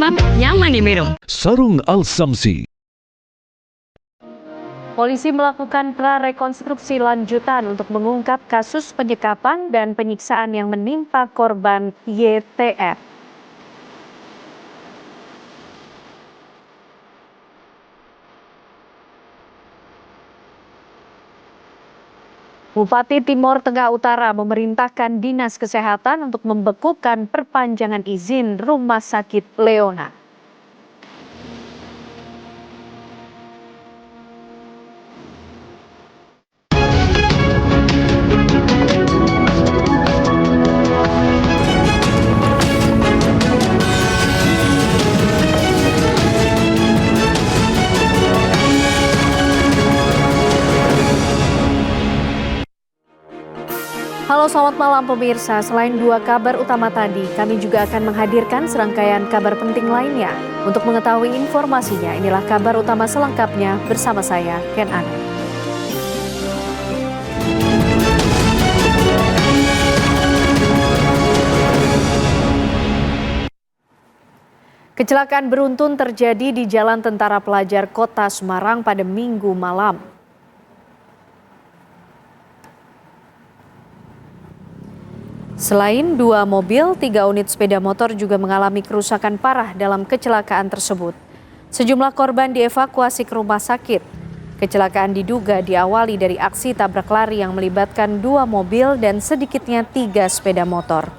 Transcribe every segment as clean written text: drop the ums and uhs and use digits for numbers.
lengkap, nyaman diminum. Sarung Al-Samsi. Polisi melakukan prarekonstruksi lanjutan untuk mengungkap kasus penyekapan dan penyiksaan yang menimpa korban YTF. Bupati Timor Tengah Utara memerintahkan Dinas Kesehatan untuk membekukan perpanjangan izin Rumah Sakit Leona. Halo, selamat malam pemirsa. Selain dua kabar utama tadi, kami juga akan menghadirkan serangkaian kabar penting lainnya. Untuk mengetahui informasinya, inilah kabar utama selengkapnya bersama saya, Ken Ana. Kecelakaan beruntun terjadi di Jalan Tentara Pelajar Kota Semarang pada Minggu malam. Selain dua mobil, 3 unit sepeda motor juga mengalami kerusakan parah dalam kecelakaan tersebut. Sejumlah korban dievakuasi ke rumah sakit. Kecelakaan diduga diawali dari aksi tabrak lari yang melibatkan 2 mobil dan sedikitnya 3 sepeda motor.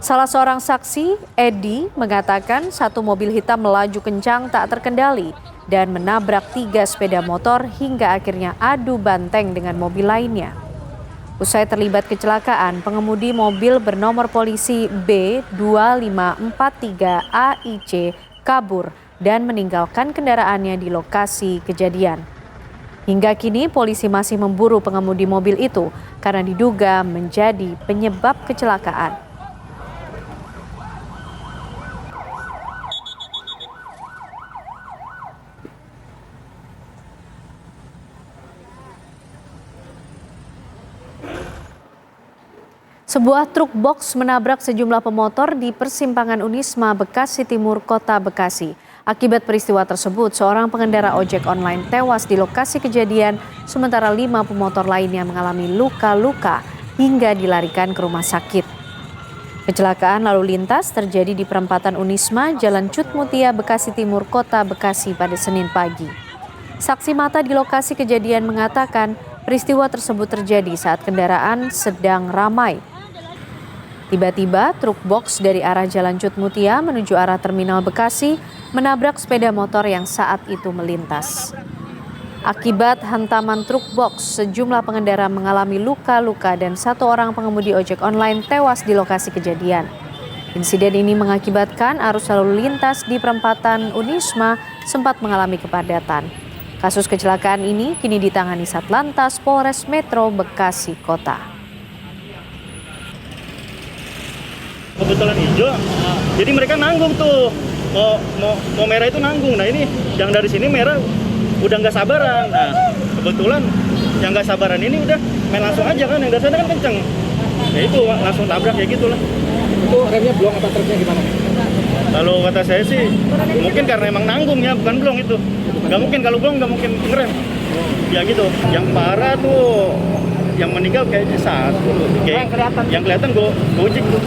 Salah seorang saksi, Edi, mengatakan 1 mobil hitam melaju kencang tak terkendali dan menabrak 3 sepeda motor hingga akhirnya adu banteng dengan mobil lainnya. Usai terlibat kecelakaan, pengemudi mobil bernomor polisi B2543AIC kabur dan meninggalkan kendaraannya di lokasi kejadian. Hingga kini polisi masih memburu pengemudi mobil itu karena diduga menjadi penyebab kecelakaan. Sebuah truk box menabrak sejumlah pemotor di persimpangan Unisma, Bekasi Timur, Kota Bekasi. Akibat peristiwa tersebut, seorang pengendara ojek online tewas di lokasi kejadian, sementara 5 pemotor lainnya mengalami luka-luka hingga dilarikan ke rumah sakit. Kecelakaan lalu lintas terjadi di perempatan Unisma, Jalan Cut Mutia, Bekasi Timur, Kota Bekasi pada Senin pagi. Saksi mata di lokasi kejadian mengatakan peristiwa tersebut terjadi saat kendaraan sedang ramai. Tiba-tiba truk box dari arah Jalan Cut Mutia menuju arah Terminal Bekasi menabrak sepeda motor yang saat itu melintas. Akibat hantaman truk box, sejumlah pengendara mengalami luka-luka dan 1 orang pengemudi ojek online tewas di lokasi kejadian. Insiden ini mengakibatkan arus lalu lintas di perempatan Unisma sempat mengalami kepadatan. Kasus kecelakaan ini kini ditangani Satlantas Polres Metro Bekasi Kota. Kebetulan hijau, jadi mereka nanggung tuh, mau merah itu nanggung. Nah ini yang dari sini merah udah nggak sabaran. Nah kebetulan yang nggak sabaran ini udah main langsung aja kan, yang dari sana kan kenceng. Ya itu langsung tabrak ya gitulah. Itu remnya blong apa truknya gimana? Kalau kata saya sih mungkin karena emang nanggung ya, bukan blong itu. Nggak mungkin, kalau blong nggak mungkin ngerem. Ya gitu. Yang parah tuh, yang meninggal kayaknya 1. Yang kelihatan gojek tuh.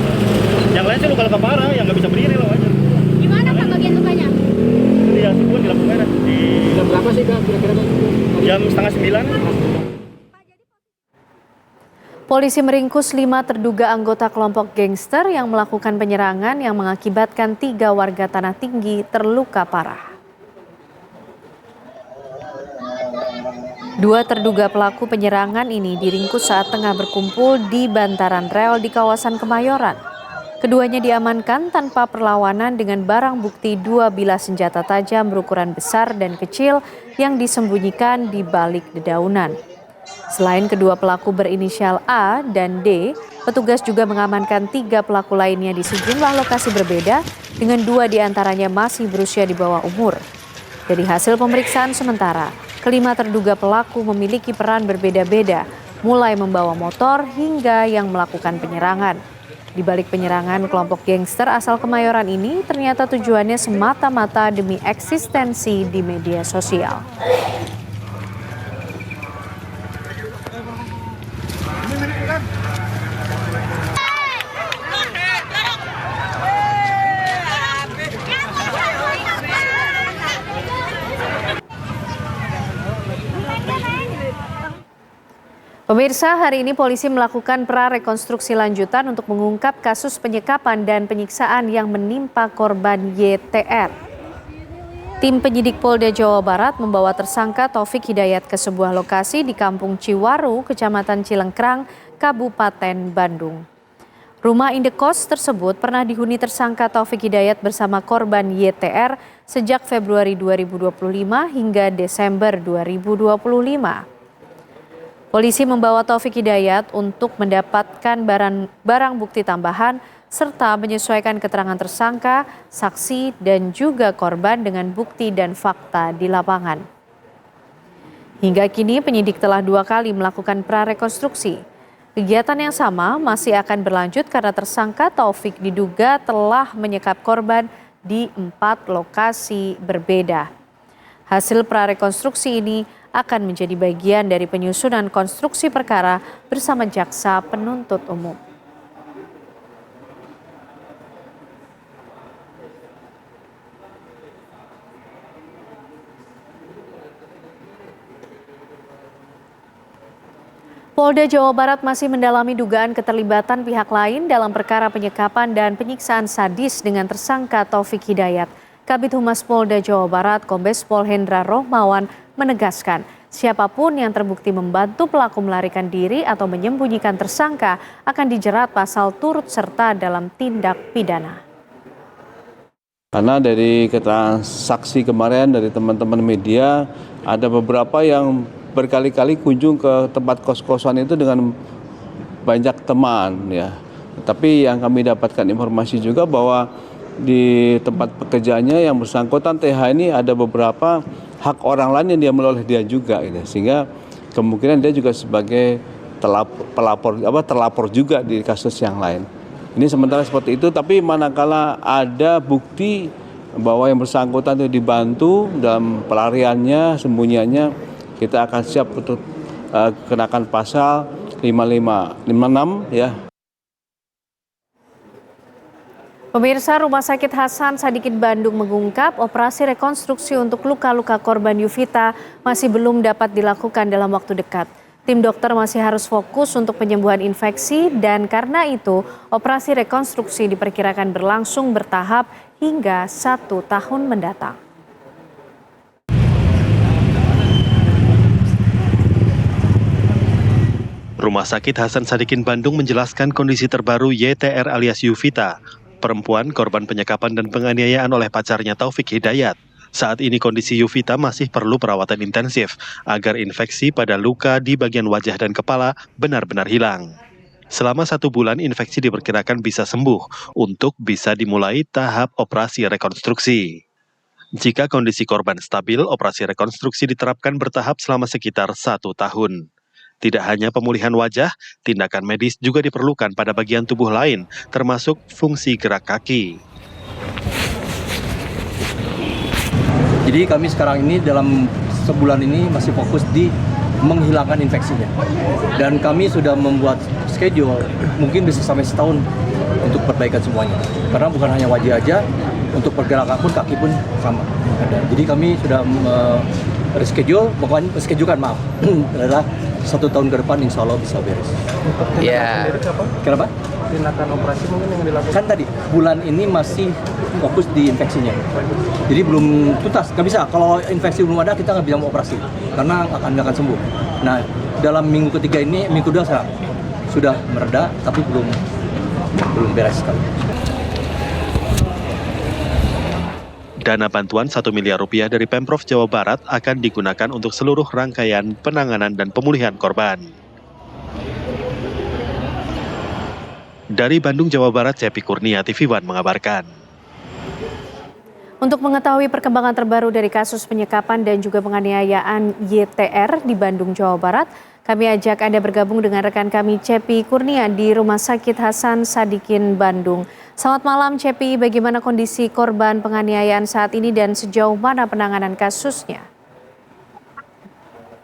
Yang lain sih luka-luka parah, yang nggak bisa berdiri loh aja. Gimana Kak bagian lukanya? Di Asupun, di lampu merah. Jam berapa sih Kak kira-kira? Jam 8:30. Polisi meringkus 5 terduga anggota kelompok gangster yang melakukan penyerangan yang mengakibatkan 3 warga Tanah Tinggi terluka parah. 2 terduga pelaku penyerangan ini diringkus saat tengah berkumpul di bantaran rel di kawasan Kemayoran. Keduanya diamankan tanpa perlawanan dengan barang bukti 2 bilah senjata tajam berukuran besar dan kecil yang disembunyikan di balik dedaunan. Selain kedua pelaku berinisial A dan D, petugas juga mengamankan 3 pelaku lainnya di sejumlah lokasi berbeda dengan 2 diantaranya masih berusia di bawah umur. Dari hasil pemeriksaan sementara, kelima terduga pelaku memiliki peran berbeda-beda, mulai membawa motor hingga yang melakukan penyerangan. Di balik penyerangan kelompok gangster asal Kemayoran ini ternyata tujuannya semata-mata demi eksistensi di media sosial. Pemirsa, hari ini polisi melakukan prarekonstruksi lanjutan untuk mengungkap kasus penyekapan dan penyiksaan yang menimpa korban YTR. Tim penyidik Polda Jawa Barat membawa tersangka Taufik Hidayat ke sebuah lokasi di Kampung Ciwaru, Kecamatan Cilengkrang, Kabupaten Bandung. Rumah indekos tersebut pernah dihuni tersangka Taufik Hidayat bersama korban YTR sejak Februari 2025 hingga Desember 2025. Polisi membawa Taufik Hidayat untuk mendapatkan barang bukti tambahan serta menyesuaikan keterangan tersangka, saksi, dan juga korban dengan bukti dan fakta di lapangan. Hingga kini penyidik telah 2 kali melakukan prarekonstruksi. Kegiatan yang sama masih akan berlanjut karena tersangka Taufik diduga telah menyekap korban di 4 lokasi berbeda. Hasil prarekonstruksi ini akan menjadi bagian dari penyusunan konstruksi perkara bersama jaksa penuntut umum. Polda Jawa Barat masih mendalami dugaan keterlibatan pihak lain dalam perkara penyekapan dan penyiksaan sadis dengan tersangka Taufik Hidayat. Kabid Humas Polda Jawa Barat, Kombes Pol Hendra Rohmawan, menegaskan siapapun yang terbukti membantu pelaku melarikan diri atau menyembunyikan tersangka akan dijerat pasal turut serta dalam tindak pidana. Karena dari keterangan saksi kemarin dari teman-teman media, ada beberapa yang berkali-kali kunjung ke tempat kos-kosan itu dengan banyak teman ya. Tapi yang kami dapatkan informasi juga bahwa di tempat pekerjaannya yang bersangkutan TH ini ada beberapa hak orang lain yang dia meloleh dia juga gitu. Sehingga kemungkinan dia juga sebagai terlapor juga di kasus yang lain. Ini sementara seperti itu, tapi manakala ada bukti bahwa yang bersangkutan itu dibantu dalam pelariannya, sembunyiannya, kita akan siap untuk kenakan pasal 56 ya. Pemirsa, Rumah Sakit Hasan Sadikin Bandung mengungkap operasi rekonstruksi untuk luka-luka korban Yuvita masih belum dapat dilakukan dalam waktu dekat. Tim dokter masih harus fokus untuk penyembuhan infeksi dan karena itu operasi rekonstruksi diperkirakan berlangsung bertahap hingga 1 tahun mendatang. Rumah Sakit Hasan Sadikin Bandung menjelaskan kondisi terbaru YTR alias Yuvita, perempuan korban penyekapan dan penganiayaan oleh pacarnya Taufik Hidayat. Saat ini kondisi Yuvita masih perlu perawatan intensif agar infeksi pada luka di bagian wajah dan kepala benar-benar hilang. Selama 1 bulan infeksi diperkirakan bisa sembuh untuk bisa dimulai tahap operasi rekonstruksi. Jika kondisi korban stabil, operasi rekonstruksi diterapkan bertahap selama sekitar 1 tahun. Tidak hanya pemulihan wajah, tindakan medis juga diperlukan pada bagian tubuh lain, termasuk fungsi gerak kaki. Jadi kami sekarang ini dalam sebulan ini masih fokus di menghilangkan infeksinya. Dan kami sudah membuat schedule, mungkin bisa sampai setahun untuk perbaikan semuanya. Karena bukan hanya wajah aja, untuk pergerakan pun kaki pun sama. Jadi kami sudah reschedule, bukan reschedule kan, maaf, adalah 1 tahun ke depan insya Allah bisa beres. Iya. Kenapa? Tindakan operasi mungkin yang dilakukan. Kan tadi bulan ini masih fokus di infeksinya. Jadi belum tuntas. Nggak bisa. Kalau infeksi belum ada kita nggak bisa mau operasi karena akan sembuh. Nah dalam minggu ketiga ini, minggu kedua sekarang sudah mereda tapi belum beres sekali. Dana bantuan 1 miliar rupiah dari Pemprov Jawa Barat akan digunakan untuk seluruh rangkaian penanganan dan pemulihan korban. Dari Bandung, Jawa Barat, Cepi Kurnia, TV One mengabarkan. Untuk mengetahui perkembangan terbaru dari kasus penyekapan dan juga penganiayaan YTR di Bandung, Jawa Barat, Kami ajak Anda bergabung dengan rekan kami Cepi Kurnia di Rumah Sakit Hasan Sadikin, Bandung. Selamat malam Cepi, bagaimana kondisi korban penganiayaan saat ini dan sejauh mana penanganan kasusnya?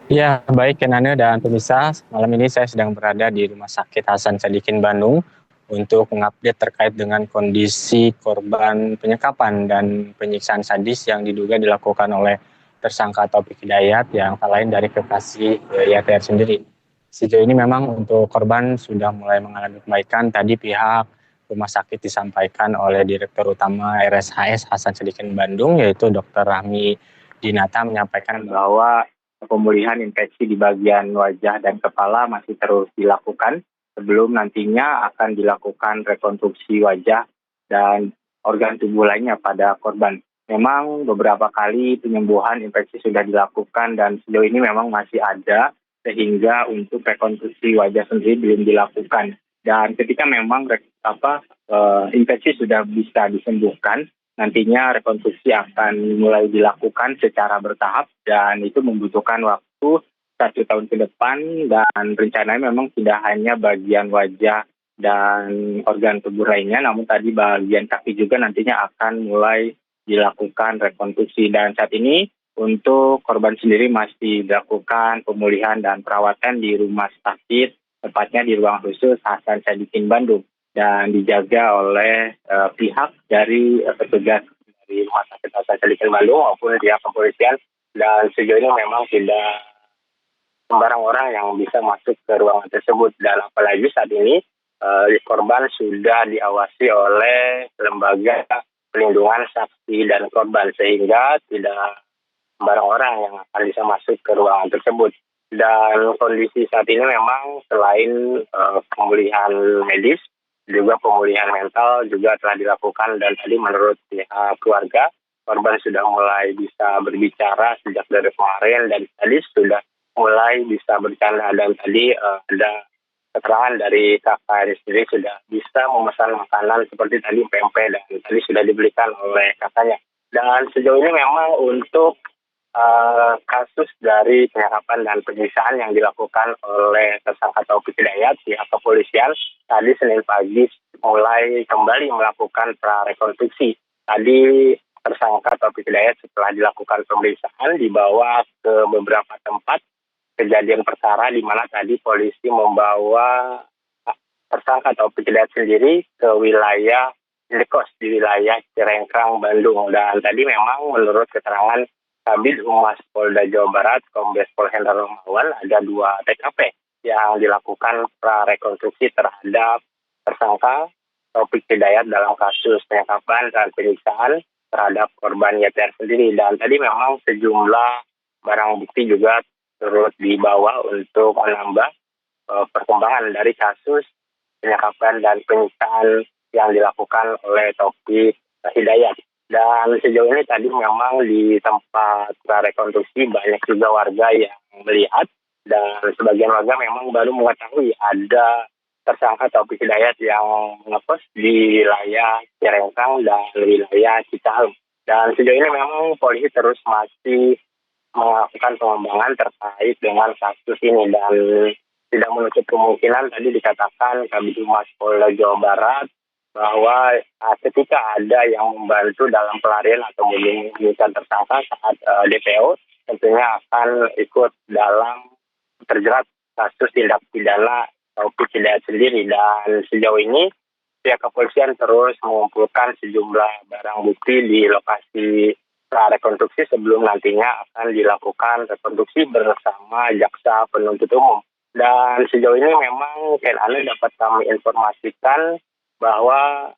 Ya, baik Kenane dan pemirsa, malam ini saya sedang berada di Rumah Sakit Hasan Sadikin Bandung untuk mengupdate terkait dengan kondisi korban penyekapan dan penyiksaan sadis yang diduga dilakukan oleh tersangka Taufik Hidayat yang tak lain dari kekasih YTR sendiri. Sejauh ini memang untuk korban sudah mulai mengalami perbaikan. Tadi pihak rumah sakit disampaikan oleh Direktur Utama RSHS Hasan Sadikin Bandung yaitu Dr. Rahmi Dinata menyampaikan bahwa pemulihan infeksi di bagian wajah dan kepala masih terus dilakukan sebelum nantinya akan dilakukan rekonstruksi wajah dan organ tubuh lainnya pada korban. Memang beberapa kali penyembuhan infeksi sudah dilakukan dan sejauh ini memang masih ada sehingga untuk rekonstruksi wajah sendiri belum dilakukan. Dan ketika memang infeksi sudah bisa disembuhkan, nantinya rekonstruksi akan mulai dilakukan secara bertahap dan itu membutuhkan waktu 1 tahun ke depan dan rencananya memang tidak hanya bagian wajah dan organ tubuh lainnya, namun tadi bagian kaki juga nantinya akan mulai dilakukan rekonstruksi. Dan saat ini untuk korban sendiri masih dilakukan pemulihan dan perawatan di rumah sakit, tepatnya di ruang khusus Hasan Sadikin Bandung, dan dijaga oleh pihak dari petugas dari rumah sakit Hasan Sadikin Bandung maupun pihak kepolisian. Dan sejauh ini memang tidak sembarang orang yang bisa masuk ke ruangan tersebut, dan apalagi saat ini korban sudah diawasi oleh lembaga pelindungan saksi dan korban sehingga tidak sembarang orang yang akan bisa masuk ke ruangan tersebut. Dan kondisi saat ini memang selain pemulihan medis, juga pemulihan mental juga telah dilakukan, dan tadi menurut pihak keluarga korban sudah mulai bisa berbicara sejak dari kemarin dan tadi sudah mulai bisa bercanda, dan tadi ada keterangan dari kakak sendiri sudah bisa memesan makanan seperti tadi pempek dan tadi sudah dibelikan oleh kakaknya. Dan sejauh ini memang untuk kasus dari penyekapan dan penyiksaan yang dilakukan oleh tersangka Taufik Hidayat, pihak kepolisian tadi Senin pagi mulai kembali melakukan prarekonstruksi. Tadi tersangka Taufik Hidayat setelah dilakukan pemeriksaan dibawa ke beberapa tempat kejadian perkara, di mana tadi polisi membawa tersangka Taufik Hidayat sendiri ke wilayah indekos di wilayah Cirengkrang, Bandung. Dan tadi memang menurut keterangan Kabid Humas Polda Jawa Barat, Kombes Pol Hendra Romawan, ada 2 TKP yang dilakukan prarekonstruksi terhadap tersangka Taufik Hidayat dalam kasus penyekapan dan penyiksaan terhadap korban YTR sendiri. Dan tadi memang sejumlah barang bukti juga turut dibawa untuk menambah perkembangan dari kasus penyekapan dan penyiksaan yang dilakukan oleh Taufik Hidayat. Dan sejauh ini tadi memang di tempat rekonstruksi banyak juga warga yang melihat, dan sebagian warga memang baru mengetahui ada tersangka Taufik Hidayat yang ngekos di wilayah Cirengkrang dan wilayah Cicahem. Dan sejauh ini memang polisi terus masih melakukan pengembangan terkait dengan kasus ini, dan tidak menutup kemungkinan tadi dikatakan Kabid Humas Polda Jawa Barat bahwa ketika ada yang membantu dalam pelarian atau menyembunyikan tersangka saat DPO, tentunya akan ikut dalam terjerat kasus tindak pidana Taufik Hidayat sendiri. Dan sejauh ini pihak kepolisian terus mengumpulkan sejumlah barang bukti di lokasi rekonstruksi sebelum nantinya akan dilakukan rekonstruksi bersama jaksa penuntut umum. Dan sejauh ini memang dapat kami informasikan bahwa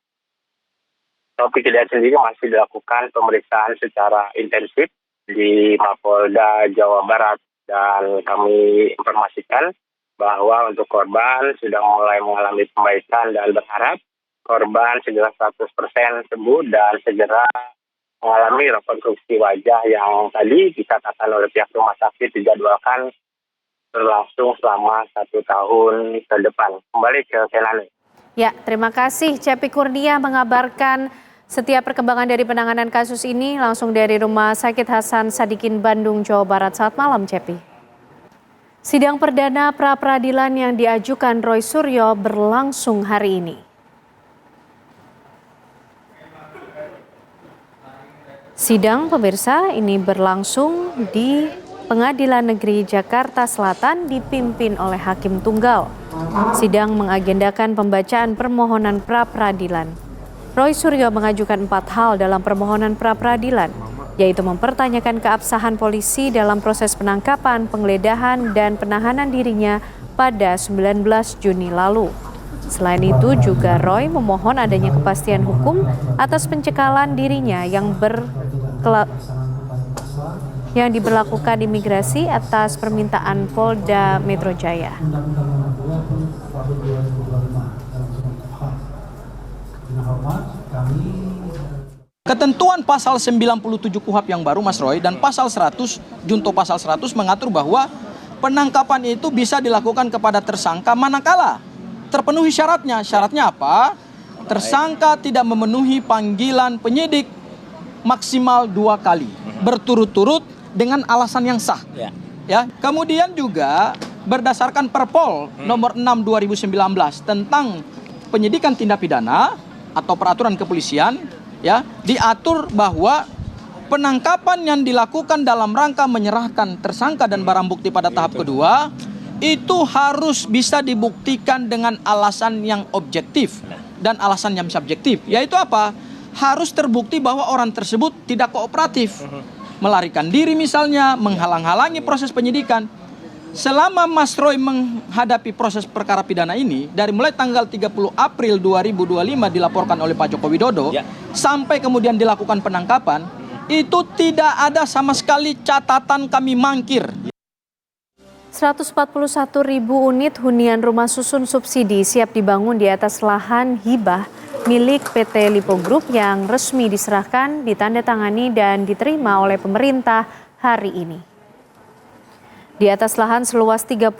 Taufik Hidayat sendiri masih dilakukan pemeriksaan secara intensif di Mapolda Jawa Barat, dan kami informasikan bahwa untuk korban sudah mulai mengalami perbaikan dan berharap korban segera 100% sembuh dan segera mengalami rekonstruksi wajah yang tadi dikatakan oleh pihak rumah sakit dijadwalkan berlangsung selama 1 tahun ke depan. Kembali ke Kenane. Ya, terima kasih Cepi Kurnia mengabarkan setiap perkembangan dari penanganan kasus ini langsung dari Rumah Sakit Hasan Sadikin Bandung, Jawa Barat. Selamat malam, Cepi. Sidang perdana pra-peradilan yang diajukan Roy Suryo berlangsung hari ini. Sidang pemirsa ini berlangsung di Pengadilan Negeri Jakarta Selatan dipimpin oleh Hakim Tunggal. Sidang mengagendakan pembacaan permohonan pra-peradilan. Roy Suryo mengajukan 4 hal dalam permohonan pra-peradilan, yaitu mempertanyakan keabsahan polisi dalam proses penangkapan, penggeledahan, dan penahanan dirinya pada 19 Juni lalu. Selain itu juga Roy memohon adanya kepastian hukum atas pencekalan dirinya yang diberlakukan imigrasi atas permintaan Polda Metro Jaya. Ketentuan pasal 97 KUHP yang baru Mas Roy dan pasal 100 junto pasal 100 mengatur bahwa penangkapan itu bisa dilakukan kepada tersangka manakala terpenuhi syaratnya. Syaratnya apa? Tersangka tidak memenuhi panggilan penyidik maksimal 2 kali berturut-turut dengan alasan yang sah. Ya. Kemudian juga berdasarkan Perpol nomor 6 2019 tentang penyidikan tindak pidana atau peraturan kepolisian, ya, diatur bahwa penangkapan yang dilakukan dalam rangka menyerahkan tersangka dan barang bukti pada tahap kedua itu harus bisa dibuktikan dengan alasan yang objektif dan alasan yang subjektif. Yaitu apa? Harus terbukti bahwa orang tersebut tidak kooperatif, melarikan diri misalnya, menghalang-halangi proses penyidikan. Selama Mas Roy menghadapi proses perkara pidana ini, dari mulai tanggal 30 April 2025 dilaporkan oleh Pak Joko Widodo, sampai kemudian dilakukan penangkapan, itu tidak ada sama sekali catatan kami mangkir. 141.000 unit hunian rumah susun subsidi siap dibangun di atas lahan hibah milik PT Lipo Group yang resmi diserahkan, ditandatangani dan diterima oleh pemerintah hari ini. Di atas lahan seluas 30,7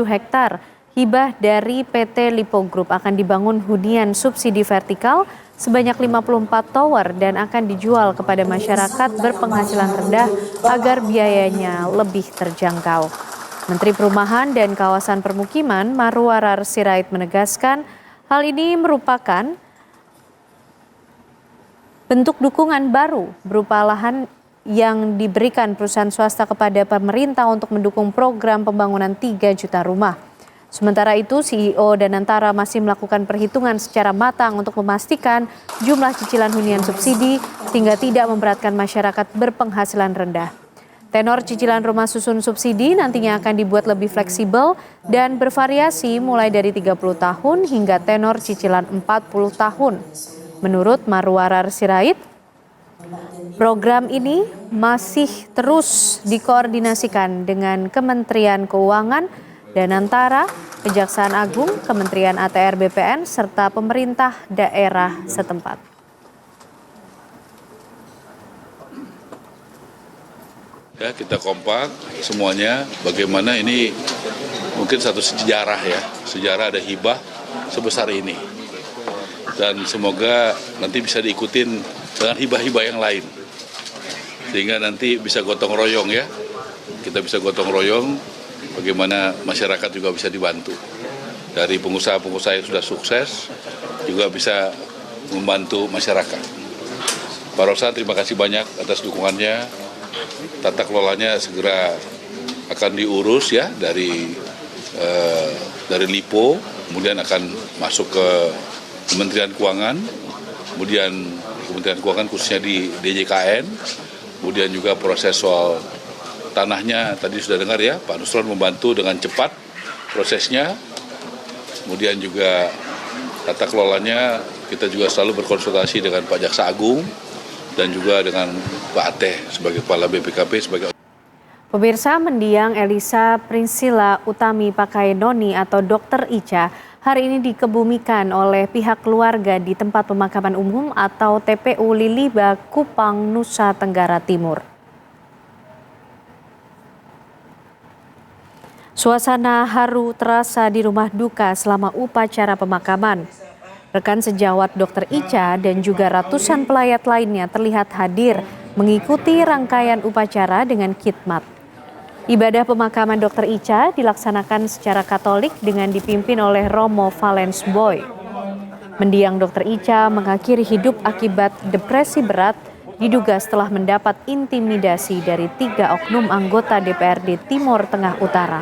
hektar, hibah dari PT Lipo Group akan dibangun hunian subsidi vertikal sebanyak 54 tower dan akan dijual kepada masyarakat berpenghasilan rendah agar biayanya lebih terjangkau. Menteri Perumahan dan Kawasan Permukiman Marwarar Sirait menegaskan hal ini merupakan bentuk dukungan baru berupa lahan yang diberikan perusahaan swasta kepada pemerintah untuk mendukung program pembangunan 3 juta rumah. Sementara itu, CEO Danantara masih melakukan perhitungan secara matang untuk memastikan jumlah cicilan hunian subsidi sehingga tidak memberatkan masyarakat berpenghasilan rendah. Tenor cicilan rumah susun subsidi nantinya akan dibuat lebih fleksibel dan bervariasi mulai dari 30 tahun hingga tenor cicilan 40 tahun. Menurut Marwarar Sirait, program ini masih terus dikoordinasikan dengan Kementerian Keuangan, Danantara, Kejaksaan Agung, Kementerian ATR BPN, serta pemerintah daerah setempat. Ya, kita kompak semuanya bagaimana ini mungkin satu sejarah ya, sejarah ada hibah sebesar ini. Dan semoga nanti bisa diikutin dengan hibah-hibah yang lain. Sehingga nanti bisa gotong royong ya. Kita bisa gotong royong bagaimana masyarakat juga bisa dibantu. Dari pengusaha-pengusaha yang sudah sukses juga bisa membantu masyarakat. Pak Rosan, terima kasih banyak atas dukungannya. Tata kelolanya segera akan diurus ya dari Lipo, kemudian akan masuk ke Kementerian Keuangan, kemudian Kementerian Keuangan khususnya di DJKN, kemudian juga proses soal tanahnya tadi sudah dengar ya, Pak Nusron membantu dengan cepat prosesnya, kemudian juga tata kelolanya kita juga selalu berkonsultasi dengan Pak Jaksa Agung dan juga dengan Pak Ateh sebagai Kepala BPKP sebagai. Pemirsa, mendiang Elisa Priscilla Utami Pakainoni atau Dr. Ica hari ini dikebumikan oleh pihak keluarga di tempat pemakaman umum atau TPU Liliba, Kupang, Nusa Tenggara Timur. Suasana haru terasa di rumah duka selama upacara pemakaman. Rekan sejawat Dr. Ica dan juga ratusan pelayat lainnya terlihat hadir mengikuti rangkaian upacara dengan khidmat. Ibadah pemakaman Dr. Icha dilaksanakan secara Katolik dengan dipimpin oleh Romo Valens Boy. Mendiang Dr. Icha mengakhiri hidup akibat depresi berat diduga setelah mendapat intimidasi dari 3 oknum anggota DPRD Timur Tengah Utara.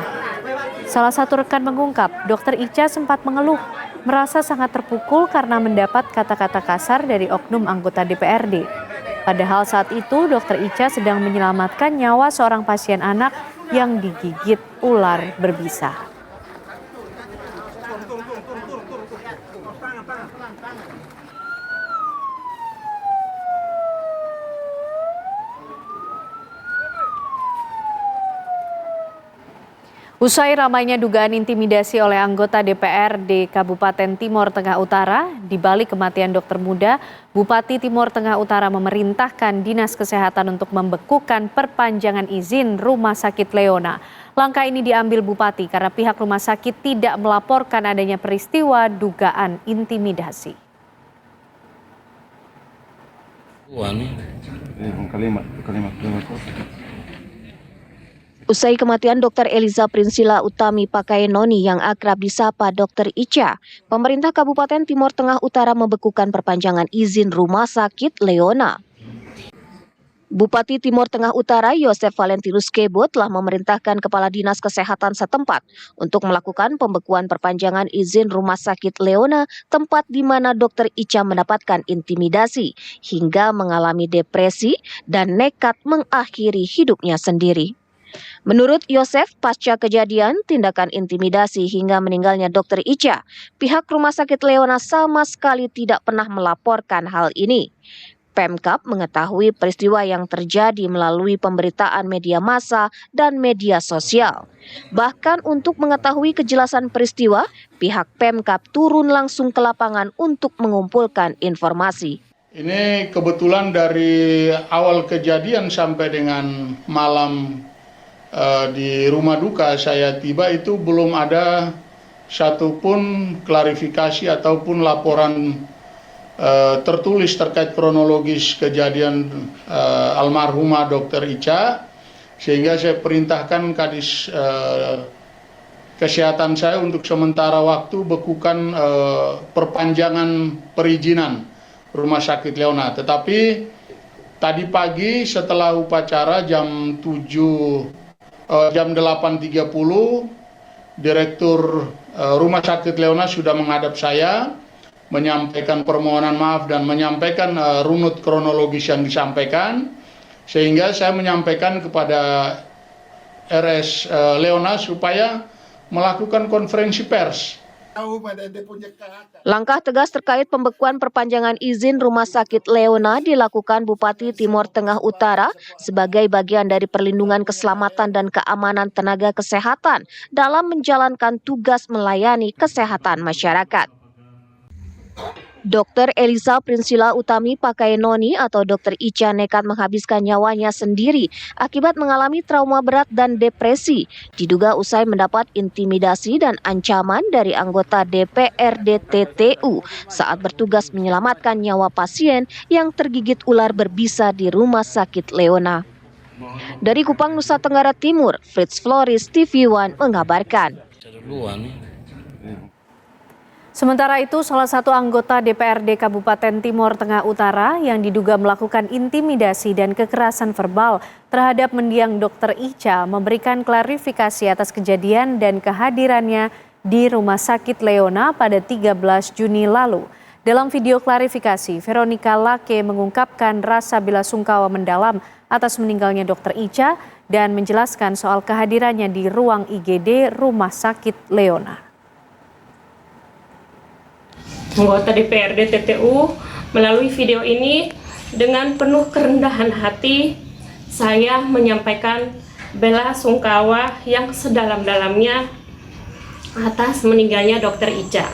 Salah satu rekan mengungkap, Dr. Icha sempat mengeluh, merasa sangat terpukul karena mendapat kata-kata kasar dari oknum anggota DPRD. Padahal saat itu Dr. Icha sedang menyelamatkan nyawa seorang pasien anak yang digigit ular berbisa. Usai ramainya dugaan intimidasi oleh anggota DPRD Kabupaten Timur Tengah Utara, di balik kematian dokter muda, Bupati Timur Tengah Utara memerintahkan Dinas Kesehatan untuk membekukan perpanjangan izin Rumah Sakit Leona. Langkah ini diambil Bupati karena pihak rumah sakit tidak melaporkan adanya peristiwa dugaan intimidasi. Usai kematian Dr. Eliza Prinsila Utami Pakaenoni yang akrab disapa Dr. Icha, pemerintah Kabupaten Timur Tengah Utara membekukan perpanjangan izin Rumah Sakit Leona. Bupati Timur Tengah Utara Yosef Valentinus Kebo telah memerintahkan Kepala Dinas Kesehatan setempat untuk melakukan pembekuan perpanjangan izin Rumah Sakit Leona, tempat di mana Dr. Icha mendapatkan intimidasi hingga mengalami depresi dan nekat mengakhiri hidupnya sendiri. Menurut Yosef, pasca kejadian tindakan intimidasi hingga meninggalnya Dr. Icha, pihak Rumah Sakit Leona sama sekali tidak pernah melaporkan hal ini. Pemkab mengetahui peristiwa yang terjadi melalui pemberitaan media massa dan media sosial. Bahkan untuk mengetahui kejelasan peristiwa, pihak Pemkab turun langsung ke lapangan untuk mengumpulkan informasi. Ini kebetulan dari awal kejadian sampai dengan malam di rumah duka saya tiba itu belum ada satupun klarifikasi ataupun laporan tertulis terkait kronologis kejadian almarhumah Dr. Icha, sehingga saya perintahkan Kadis Kesehatan saya untuk sementara waktu bekukan perpanjangan perizinan Rumah Sakit Leona. Tetapi tadi pagi setelah upacara jam 8.30 Direktur Rumah Sakit Leona sudah menghadap saya, menyampaikan permohonan maaf dan menyampaikan runut kronologis yang disampaikan, sehingga saya menyampaikan kepada RS Leona supaya melakukan konferensi pers. Langkah tegas terkait pembekuan perpanjangan izin Rumah Sakit Leona dilakukan Bupati Timur Tengah Utara sebagai bagian dari perlindungan keselamatan dan keamanan tenaga kesehatan dalam menjalankan tugas melayani kesehatan masyarakat. Dr. Eliza Prinsila Utami Pakaenoni atau Dr. Icha nekat menghabiskan nyawanya sendiri akibat mengalami trauma berat dan depresi, diduga usai mendapat intimidasi dan ancaman dari anggota DPRD TTU saat bertugas menyelamatkan nyawa pasien yang tergigit ular berbisa di Rumah Sakit Leona. Dari Kupang, Nusa Tenggara Timur, Fritz Floris, TV One mengabarkan. Sementara itu, salah satu anggota DPRD Kabupaten Timur Tengah Utara yang diduga melakukan intimidasi dan kekerasan verbal terhadap mendiang Dr. Icha memberikan klarifikasi atas kejadian dan kehadirannya di Rumah Sakit Leona pada 13 Juni lalu. Dalam video klarifikasi, Veronica Lake mengungkapkan rasa bela sungkawa mendalam atas meninggalnya Dr. Icha dan menjelaskan soal kehadirannya di ruang IGD Rumah Sakit Leona. Anggota DPRD TTU melalui video ini dengan penuh kerendahan hati saya menyampaikan bela sungkawa yang sedalam-dalamnya atas meninggalnya Dr. Icha.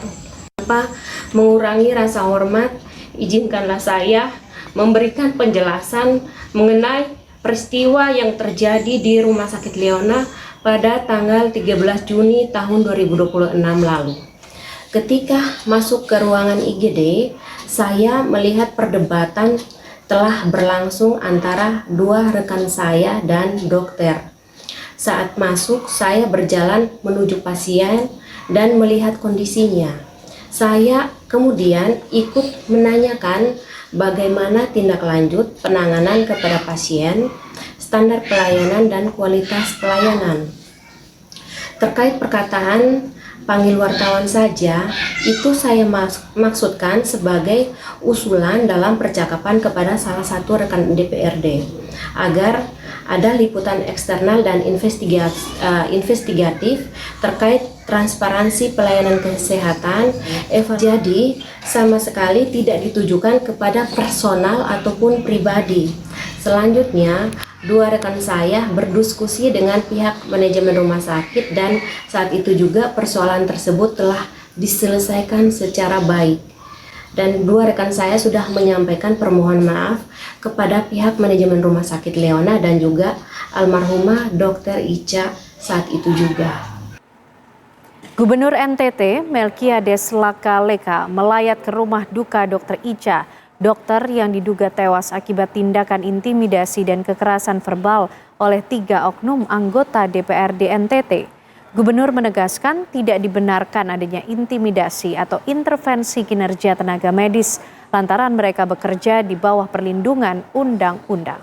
Tanpa mengurangi rasa hormat, izinkanlah saya memberikan penjelasan mengenai peristiwa yang terjadi di Rumah Sakit Leona pada tanggal 13 Juni tahun 2026 lalu. Ketika masuk ke ruangan IGD, saya melihat perdebatan telah berlangsung antara dua rekan saya dan dokter. Saat masuk, saya berjalan menuju pasien dan melihat kondisinya. Saya kemudian ikut menanyakan bagaimana tindak lanjut penanganan kepada pasien, standar pelayanan dan kualitas pelayanan. Terkait perkataan panggil wartawan saja, itu saya maksudkan sebagai usulan dalam percakapan kepada salah satu rekan DPRD agar ada liputan eksternal dan investigatif terkait transparansi pelayanan kesehatan. Jadi sama sekali tidak ditujukan kepada personal ataupun pribadi. Selanjutnya, dua rekan saya berdiskusi dengan pihak manajemen rumah sakit dan saat itu juga persoalan tersebut telah diselesaikan secara baik. Dan dua rekan saya sudah menyampaikan permohonan maaf kepada pihak manajemen rumah sakit Leona dan juga almarhumah Dr. Ica saat itu juga. Gubernur NTT Melkiades Lakaleka melayat ke rumah duka Dr. Ica, dokter yang diduga tewas akibat tindakan intimidasi dan kekerasan verbal oleh 3 oknum anggota DPRD NTT. Gubernur menegaskan tidak dibenarkan adanya intimidasi atau intervensi kinerja tenaga medis lantaran mereka bekerja di bawah perlindungan undang-undang.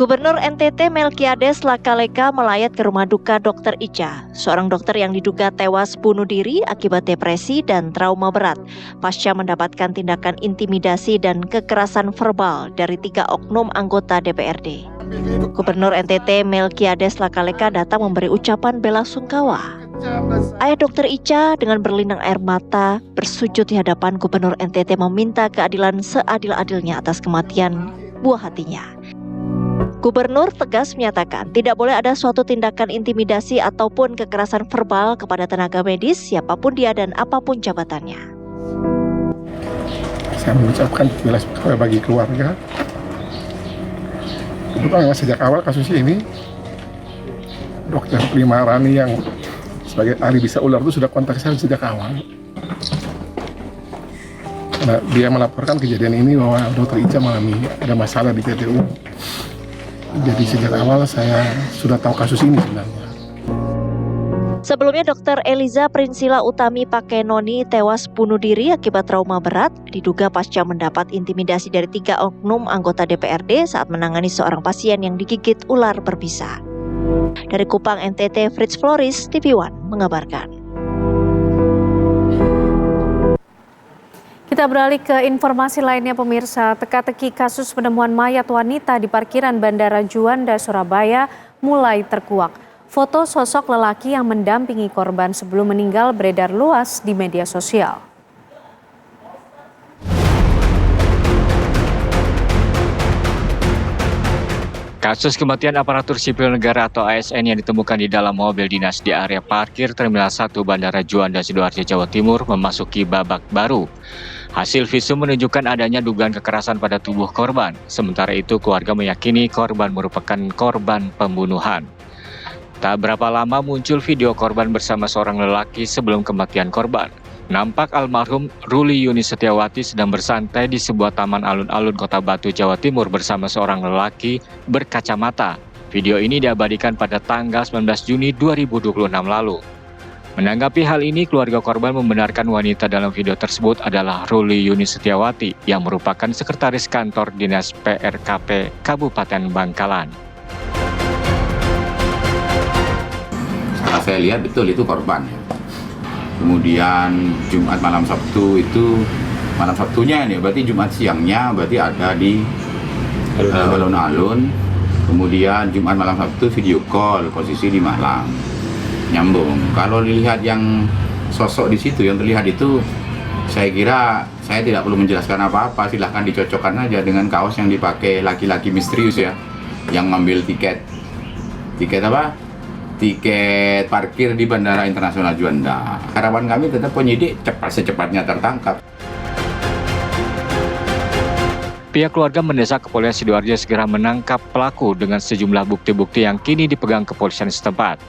Gubernur NTT Melkiades Lakaleka melayat ke rumah duka Dr. Ica, seorang dokter yang diduga tewas bunuh diri akibat depresi dan trauma berat pasca mendapatkan tindakan intimidasi dan kekerasan verbal dari 3 oknum anggota DPRD. Gubernur NTT Melkiades Lakaleka datang memberi ucapan bela sungkawa. Ayah Dr. Ica dengan berlinang air mata bersujud di hadapan Gubernur NTT meminta keadilan seadil-adilnya atas kematian buah hatinya. Gubernur tegas menyatakan tidak boleh ada suatu tindakan intimidasi ataupun kekerasan verbal kepada tenaga medis siapapun dia dan apapun jabatannya. Saya mengucapkan bela sungkawa bagi keluarga. Kebetulan sejak awal kasus ini, Dr. Prima Rani yang sebagai ahli bisa ular itu sudah kontak saya sejak awal. Karena dia melaporkan kejadian ini bahwa Dr. Ica mengalami ada masalah di PTU. Jadi sejak awal saya sudah tahu kasus ini sebenarnya. Sebelumnya Dr. Eliza Prinsila Utami Pakenoni tewas bunuh diri akibat trauma berat diduga pasca mendapat intimidasi dari 3 oknum anggota DPRD saat menangani seorang pasien yang digigit ular berbisa. Dari Kupang NTT, Fritz Floris, TV One mengabarkan. Kita beralih ke informasi lainnya pemirsa. Teka-teki kasus penemuan mayat wanita di parkiran Bandara Juanda, Surabaya mulai terkuak. Foto sosok lelaki yang mendampingi korban sebelum meninggal beredar luas di media sosial. Kasus kematian aparatur sipil negara atau ASN yang ditemukan di dalam mobil dinas di area parkir Terminal 1 Bandara Juanda, Sidoarjo, Jawa Timur memasuki babak baru. Hasil visum menunjukkan adanya dugaan kekerasan pada tubuh korban. Sementara itu keluarga meyakini korban merupakan korban pembunuhan. Tak berapa lama muncul video korban bersama seorang lelaki sebelum kematian korban. Nampak almarhum Ruli Yuni Setiawati sedang bersantai di sebuah taman alun-alun Kota Batu, Jawa Timur bersama seorang lelaki berkacamata. Video ini diabadikan pada tanggal 19 Juni 2026 lalu. Menanggapi hal ini, keluarga korban membenarkan wanita dalam video tersebut adalah Ruli Yuni Setiawati yang merupakan sekretaris kantor Dinas PRKP Kabupaten Bangkalan. Setelah saya lihat betul itu korban. Kemudian Jumat malam Sabtu itu, malam Sabtunya ini berarti Jumat siangnya berarti ada di alun-alun. Kemudian Jumat malam Sabtu video call, posisi di Malang. Nyambung. Kalau dilihat yang sosok di situ yang terlihat itu, saya kira saya tidak perlu menjelaskan apa-apa. Silahkan dicocokkan aja dengan kaos yang dipakai laki-laki misterius ya, yang ngambil tiket apa? Tiket parkir di Bandara Internasional Juanda. Harapan kami tetap penyidik secepatnya tertangkap. Pihak keluarga mendesak kepolisian Sidoarjo segera menangkap pelaku dengan sejumlah bukti-bukti yang kini dipegang kepolisian setempat.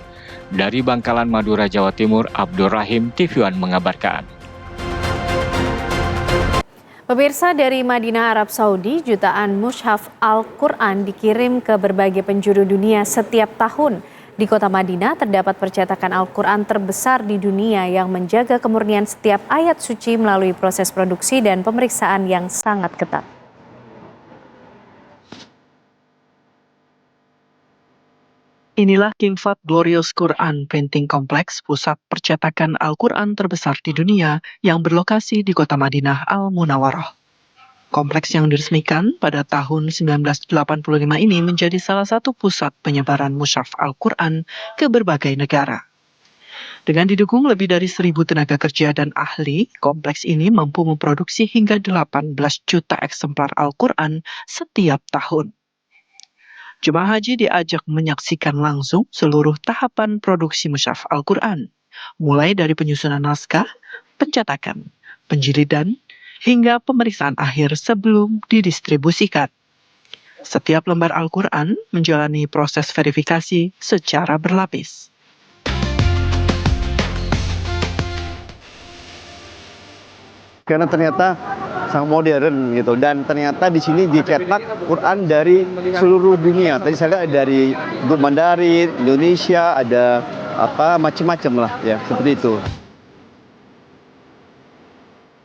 Dari Bangkalan, Madura, Jawa Timur, Abdul Rahim, TV One mengabarkan. Pemirsa, dari Madinah, Arab Saudi, jutaan mushaf Al-Quran dikirim ke berbagai penjuru dunia setiap tahun. Di kota Madinah terdapat percetakan Al-Quran terbesar di dunia yang menjaga kemurnian setiap ayat suci melalui proses produksi dan pemeriksaan yang sangat ketat. Inilah King Fahd Glorious Quran Printing Complex, pusat percetakan Al-Quran terbesar di dunia yang berlokasi di kota Madinah Al-Munawwarah. Kompleks yang diresmikan pada tahun 1985 ini menjadi salah satu pusat penyebaran mushaf Al-Quran ke berbagai negara. Dengan didukung lebih dari 1.000 tenaga kerja dan ahli, kompleks ini mampu memproduksi hingga 18 juta eksemplar Al-Quran setiap tahun. Jemaah haji diajak menyaksikan langsung seluruh tahapan produksi mushaf Al-Quran, mulai dari penyusunan naskah, pencetakan, penjilidan, hingga pemeriksaan akhir sebelum didistribusikan. Setiap lembar Al-Quran menjalani proses verifikasi secara berlapis. Karena ternyata sangat modern gitu, dan ternyata di sini dicetak Quran dari seluruh dunia. Tadi saya lihat dari Mandarin, Indonesia, ada macam-macam lah ya, seperti itu.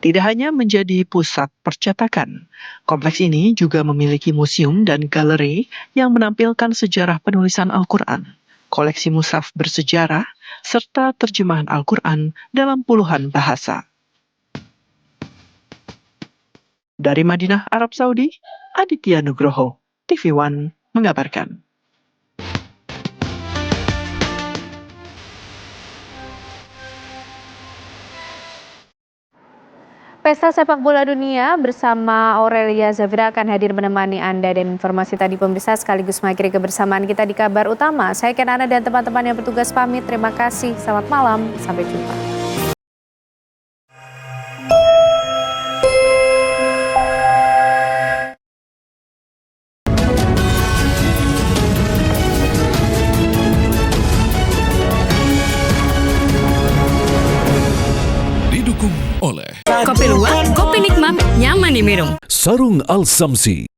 Tidak hanya menjadi pusat percetakan, kompleks ini juga memiliki museum dan galeri yang menampilkan sejarah penulisan Al-Quran, koleksi mushaf bersejarah, serta terjemahan Al-Quran dalam puluhan bahasa. Dari Madinah, Arab Saudi, Aditya Nugroho, TV One mengabarkan. Pesta sepak bola dunia bersama Aurelia Zafira akan hadir menemani Anda, dan informasi tadi pemirsa sekaligus mengakhiri kebersamaan kita di kabar utama. Saya Kenana dan teman-teman yang bertugas pamit. Terima kasih. Selamat malam. Sampai jumpa. Didukung oleh kopi luwak, kopi nikmat, nyaman diminum. Sarung Al Samsi.